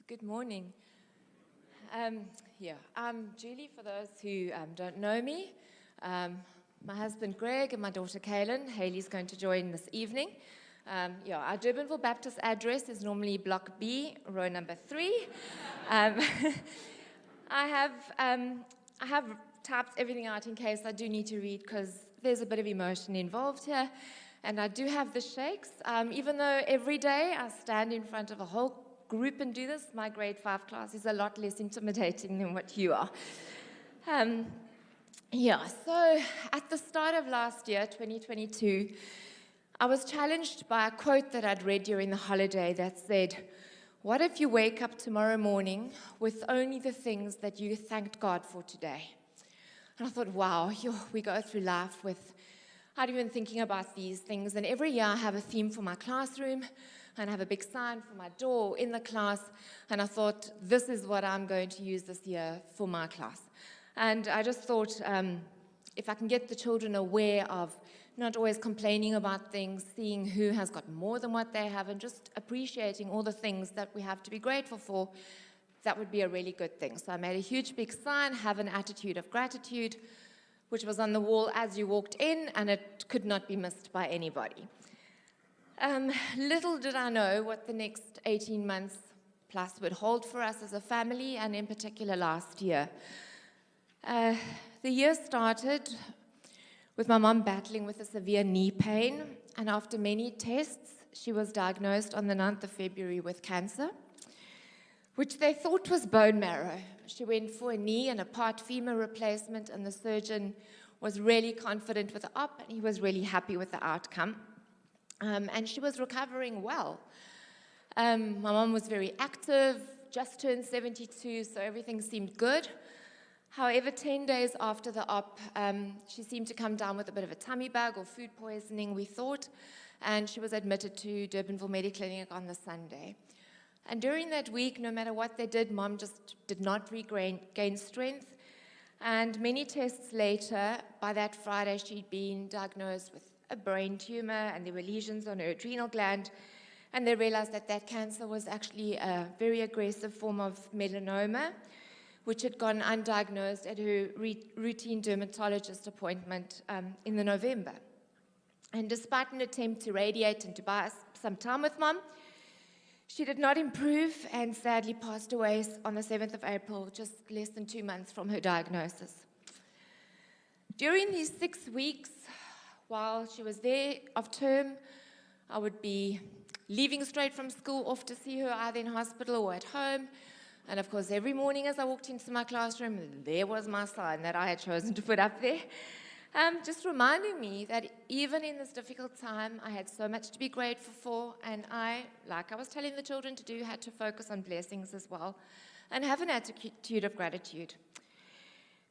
Good morning. I'm Julie, for those who don't know me. My husband Greg and my daughter Kaylin. Haley's going to join this evening. Our Durbanville Baptist address is normally Block B, row number 3. I have typed everything out in case I do need to read, because there's a bit of emotion involved here. And I do have the shakes. Even though every day I stand in front of a whole group and do this, my grade 5 class is a lot less intimidating than what you are. So at the start of last year, 2022, I was challenged by a quote that I'd read during the holiday that said, "What if you wake up tomorrow morning with only the things that you thanked God for today?" And I thought, wow, we go through life without even thinking about these things. And every year I have a theme for my classroom, and I have a big sign for my door in the class. And I thought, this is what I'm going to use this year for my class. And I just thought, if I can get the children aware of not always complaining about things, seeing who has got more than what they have, and just appreciating all the things that we have to be grateful for, that would be a really good thing. So I made a huge big sign, "Have an attitude of gratitude," which was on the wall as you walked in, and it could not be missed by anybody. Little did I know what the next 18 months plus would hold for us as a family, and in particular last year. The year started with my mom battling with a severe knee pain, and after many tests, she was diagnosed on the 9th of February with cancer, which they thought was bone marrow. She went for a knee and a part femur replacement, and the surgeon was really confident with the op, and he was really happy with the outcome. And she was recovering well. My mom was very active, just turned 72, so everything seemed good. However, 10 days after the op, she seemed to come down with a bit of a tummy bug or food poisoning, we thought, and she was admitted to Durbanville Mediclinic on the Sunday. And during that week, no matter what they did, Mom just did not gain strength. And many tests later, by that Friday, she'd been diagnosed with a brain tumor, and there were lesions on her adrenal gland. And they realized that that cancer was actually a very aggressive form of melanoma, which had gone undiagnosed at her routine dermatologist appointment in the November. And despite an attempt to radiate and to buy some time with Mom, she did not improve and sadly passed away on the 7th of April, just less than 2 months from her diagnosis. During these 6 weeks, while she was there off term, I would be leaving straight from school off to see her either in hospital or at home. And of course, every morning as I walked into my classroom, there was my sign that I had chosen to put up there, just reminding me that even in this difficult time, I had so much to be grateful for, and I, like I was telling the children to do, had to focus on blessings as well and have an attitude of gratitude.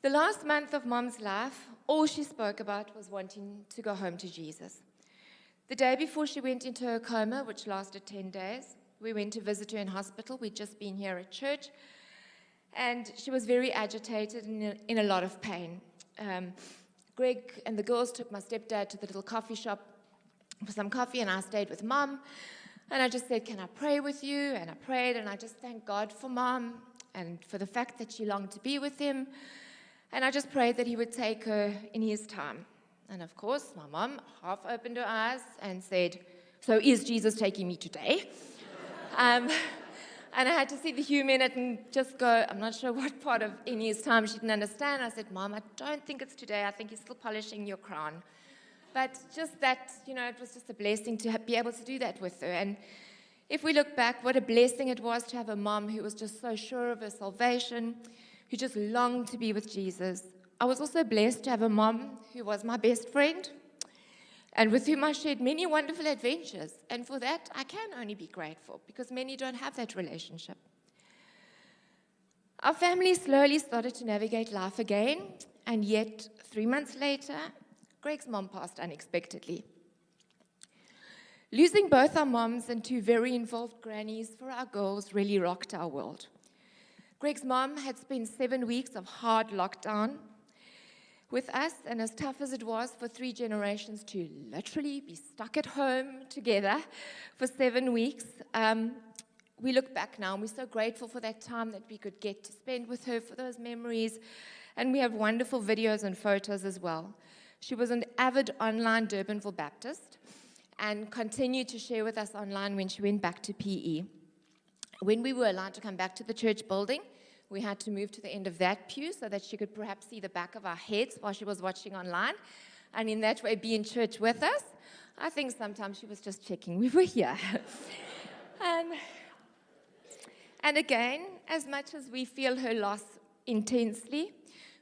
The last month of Mom's life, all she spoke about was wanting to go home to Jesus. The day before she went into her coma, which lasted 10 days, we went to visit her in hospital. We'd just been here at church, and she was very agitated and in a lot of pain. Greg and the girls took my stepdad to the little coffee shop for some coffee, and I stayed with Mom. And I just said, "Can I pray with you?" And I prayed, and I just thanked God for Mom and for the fact that she longed to be with him. And I just prayed that he would take her in his time. And of course, my mom half opened her eyes and said, "So is Jesus taking me today?" And I had to see the humor in it and just go, I'm not sure what part of in his time she didn't understand. I said, "Mom, I don't think it's today. I think he's still polishing your crown." But just that, it was just a blessing to be able to do that with her. And if we look back, what a blessing it was to have a mom who was just so sure of her salvation, who just longed to be with Jesus. I was also blessed to have a mom who was my best friend and with whom I shared many wonderful adventures. And for that, I can only be grateful, because many don't have that relationship. Our family slowly started to navigate life again, and yet 3 months later, Greg's mom passed unexpectedly. Losing both our moms and 2 very involved grannies for our girls really rocked our world. Greg's mom had spent 7 weeks of hard lockdown with us, and as tough as it was for 3 generations to literally be stuck at home together for 7 weeks, we look back now and we're so grateful for that time that we could get to spend with her, for those memories. And we have wonderful videos and photos as well. She was an avid online Durbanville Baptist and continued to share with us online when she went back to PE. When we were allowed to come back to the church building, we had to move to the end of that pew so that she could perhaps see the back of our heads while she was watching online, and in that way be in church with us. I think sometimes she was just checking we were here. And again, as much as we feel her loss intensely,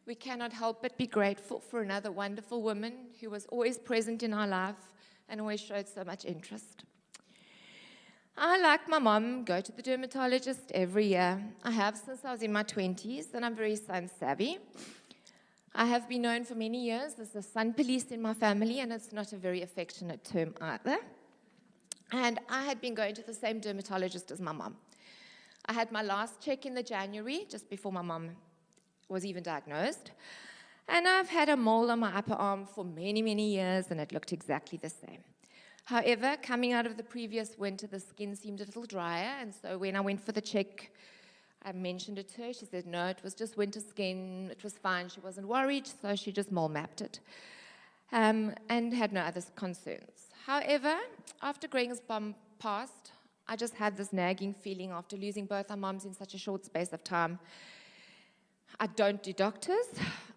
we cannot help but be grateful for another wonderful woman who was always present in our life and always showed so much interest. I, like my mom, go to the dermatologist every year. I have since I was in my 20s, and I'm very sun-savvy. I have been known for many years as the sun police in my family, and it's not a very affectionate term either. And I had been going to the same dermatologist as my mom. I had my last check in the January, just before my mom was even diagnosed. And I've had a mole on my upper arm for many, many years, and it looked exactly the same. However, coming out of the previous winter, the skin seemed a little drier, and so when I went for the check, I mentioned it to her. She said, no, it was just winter skin. It was fine. She wasn't worried, so she just mole mapped it and had no other concerns. However, after Greg's mom passed, I just had this nagging feeling after losing both our moms in such a short space of time. I don't do doctors.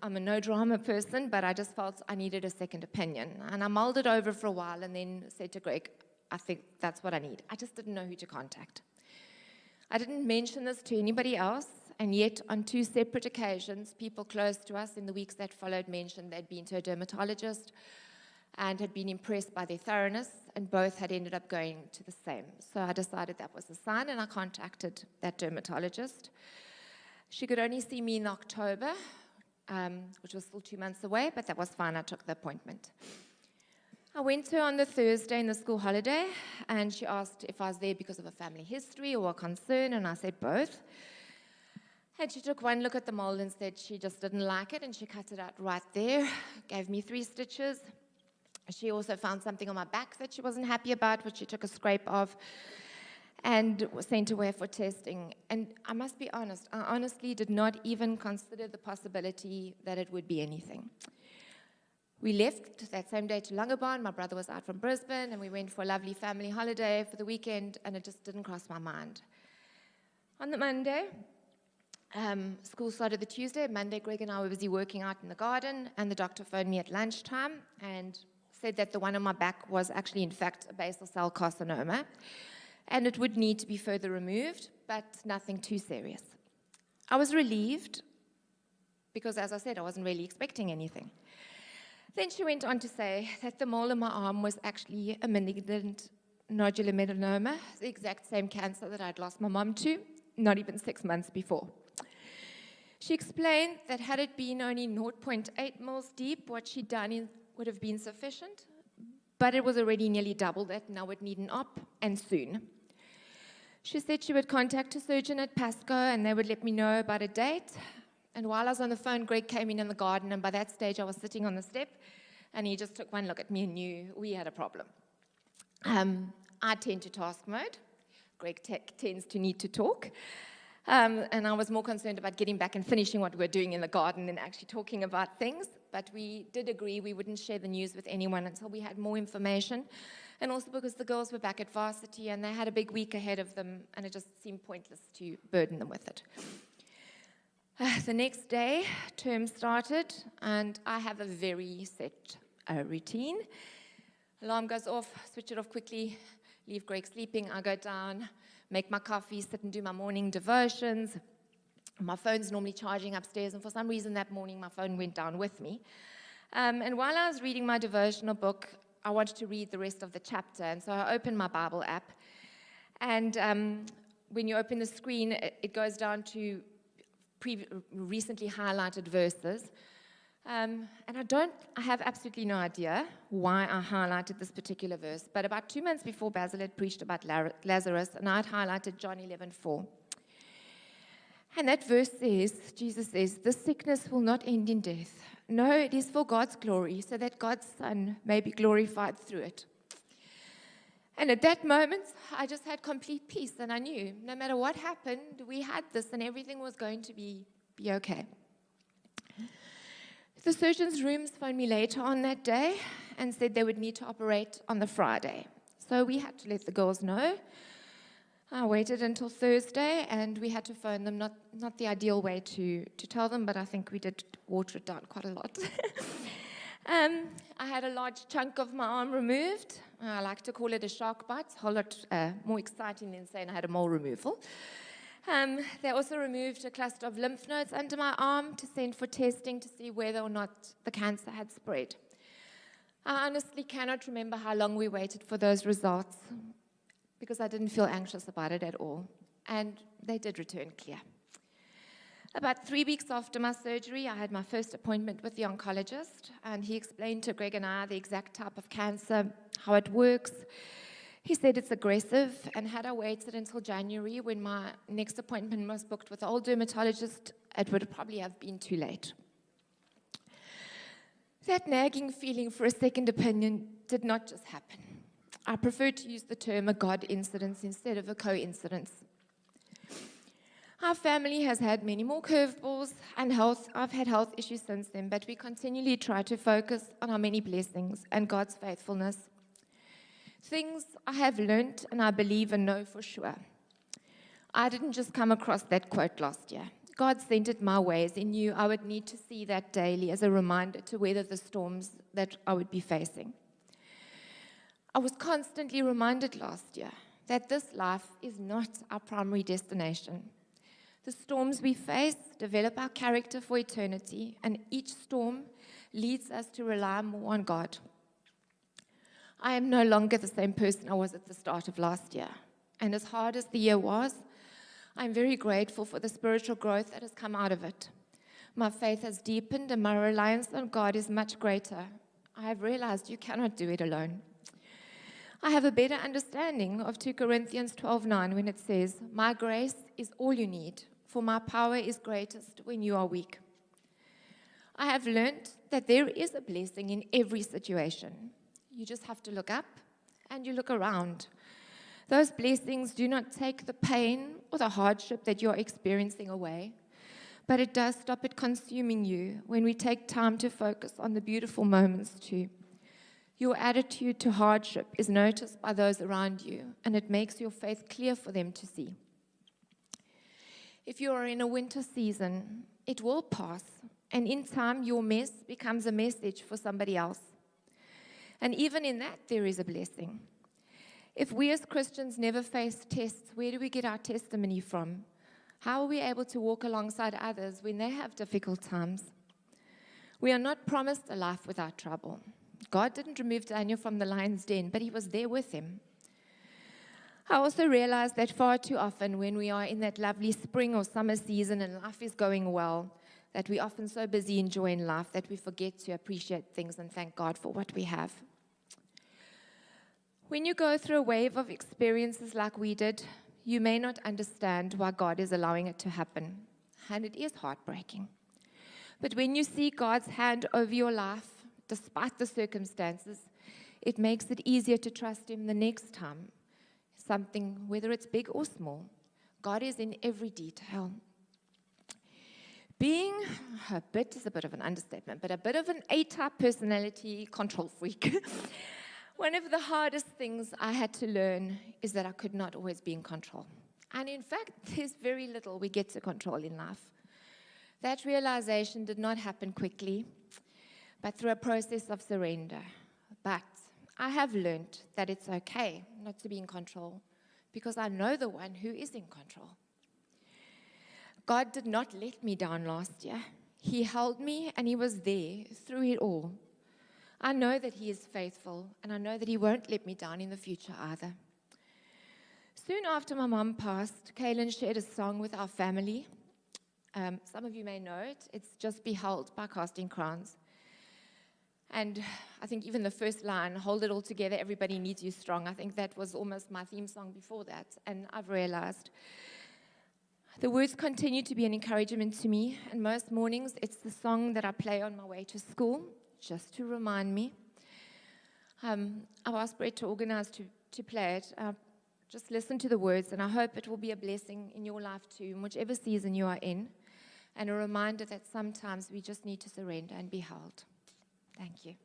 I'm a no-drama person, but I just felt I needed a second opinion. And I mulled it over for a while and then said to Greg, I think that's what I need. I just didn't know who to contact. I didn't mention this to anybody else, and yet on 2 separate occasions, people close to us in the weeks that followed mentioned they'd been to a dermatologist and had been impressed by their thoroughness, and both had ended up going to the same. So I decided that was a sign, and I contacted that dermatologist. She could only see me in October, which was still 2 months away, but that was fine. I took the appointment. I went to her on the Thursday in the school holiday, and she asked if I was there because of a family history or a concern, and I said both. And she took one look at the mole and said she just didn't like it, and she cut it out right there, gave me 3 stitches. She also found something on my back that she wasn't happy about, which she took a scrape of, and was sent away for testing. And I must be honest, I honestly did not even consider the possibility that it would be anything. We left that same day to Langebaan. My brother was out from Brisbane, and we went for a lovely family holiday for the weekend, and it just didn't cross my mind. On the Monday, school started the Tuesday. Monday, Greg and I were busy working out in the garden, and the doctor phoned me at lunchtime and said that the one on my back was actually, in fact, a basal cell carcinoma, and it would need to be further removed, but nothing too serious. I was relieved because, as I said, I wasn't really expecting anything. Then she went on to say that the mole in my arm was actually a malignant nodular melanoma, the exact same cancer that I'd lost my mom to, not even 6 months before. She explained that had it been only 0.8 mils deep, what she'd done would have been sufficient, but it was already nearly double that, and I would need an op, and soon. She said she would contact a surgeon at Pasco, and they would let me know about a date. And while I was on the phone, Greg came in the garden, and by that stage I was sitting on the step, and he just took one look at me and knew we had a problem. I tend to task mode. Greg tends to need to talk. And I was more concerned about getting back and finishing what we were doing in the garden than actually talking about things. But we did agree we wouldn't share the news with anyone until we had more information. And also because the girls were back at varsity and they had a big week ahead of them, and it just seemed pointless to burden them with it. The next day, term started, and I have a very set routine. Alarm goes off, switch it off quickly, leave Greg sleeping, I go down, make my coffee, sit and do my morning devotions. My phone's normally charging upstairs, and for some reason that morning my phone went down with me. And while I was reading my devotional book, I wanted to read the rest of the chapter, and so I opened my Bible app. And when you open the screen, it goes down to recently highlighted verses. And I have absolutely no idea why I highlighted this particular verse, but about 2 months before Basil had preached about Lazarus, and I had highlighted John 11:4. And that verse says, Jesus says, "This sickness will not end in death. No, it is for God's glory, so that God's Son may be glorified through it." And at that moment, I just had complete peace, and I knew no matter what happened, we had this, and everything was going to be okay. The surgeon's rooms phoned me later on that day and said they would need to operate on the Friday. So we had to let the girls know. I waited until Thursday, and we had to phone them. Not the ideal way to tell them, but I think we did water it down quite a lot. I had a large chunk of my arm removed. I like to call it a shark bite. It's a whole lot more exciting than saying I had a mole removal. They also removed a cluster of lymph nodes under my arm to send for testing to see whether or not the cancer had spread. I honestly cannot remember how long we waited for those results because I didn't feel anxious about it at all. And they did return clear. About 3 weeks after my surgery, I had my first appointment with the oncologist, and he explained to Greg and I the exact type of cancer, how it works. He said it's aggressive, and had I waited until January when my next appointment was booked with the old dermatologist, it would probably have been too late. That nagging feeling for a second opinion did not just happen. I prefer to use the term a God incidence instead of a coincidence. Our family has had many more curveballs, and I've had health issues since then, but we continually try to focus on our many blessings and God's faithfulness. Things I have learnt and I believe and know for sure. I didn't just come across that quote last year. God sent it my way as He knew I would need to see that daily as a reminder to weather the storms that I would be facing. I was constantly reminded last year that this life is not our primary destination. The storms we face develop our character for eternity, and each storm leads us to rely more on God. I am no longer the same person I was at the start of last year. And as hard as the year was, I'm very grateful for the spiritual growth that has come out of it. My faith has deepened and my reliance on God is much greater. I have realized you cannot do it alone. I have a better understanding of 2 Corinthians 12:9 when it says, "My grace is all you need, for my power is greatest when you are weak." I have learned that there is a blessing in every situation. You just have to look up and you look around. Those blessings do not take the pain or the hardship that you're experiencing away, but it does stop it consuming you when we take time to focus on the beautiful moments too. Your attitude to hardship is noticed by those around you, and it makes your faith clear for them to see. If you are in a winter season, it will pass, and in time your mess becomes a message for somebody else. And even in that, there is a blessing. If we as Christians never face tests, where do we get our testimony from? How are we able to walk alongside others when they have difficult times? We are not promised a life without trouble. God didn't remove Daniel from the lion's den, but He was there with him. I also realize that far too often when we are in that lovely spring or summer season and life is going well, that we're often so busy enjoying life that we forget to appreciate things and thank God for what we have. When you go through a wave of experiences like we did, you may not understand why God is allowing it to happen, and it is heartbreaking. But when you see God's hand over your life, despite the circumstances, it makes it easier to trust Him the next time. Something, whether it's big or small, God is in every detail. Being a bit is a bit of an understatement, but a bit of an A-type personality control freak. One of the hardest things I had to learn is that I could not always be in control. And in fact, there's very little we get to control in life. That realization did not happen quickly, but through a process of surrender. But I have learned that it's okay not to be in control because I know the one who is in control. God did not let me down last year. He held me and He was there through it all. I know that He is faithful, and I know that He won't let me down in the future either. Soon after my mom passed, Kaylin shared a song with our family. Some of you may know it. It's "Just Be Held" by Casting Crowns. And I think even the first line, "Hold it all together, everybody needs you strong," I think that was almost my theme song before that. And I've realized the words continue to be an encouragement to me. And most mornings, it's the song that I play on my way to school, just to remind me. I've asked Brett to organize to to play it. Just listen to the words, and I hope it will be a blessing in your life too, in whichever season you are in, and a reminder that sometimes we just need to surrender and be held. Thank you.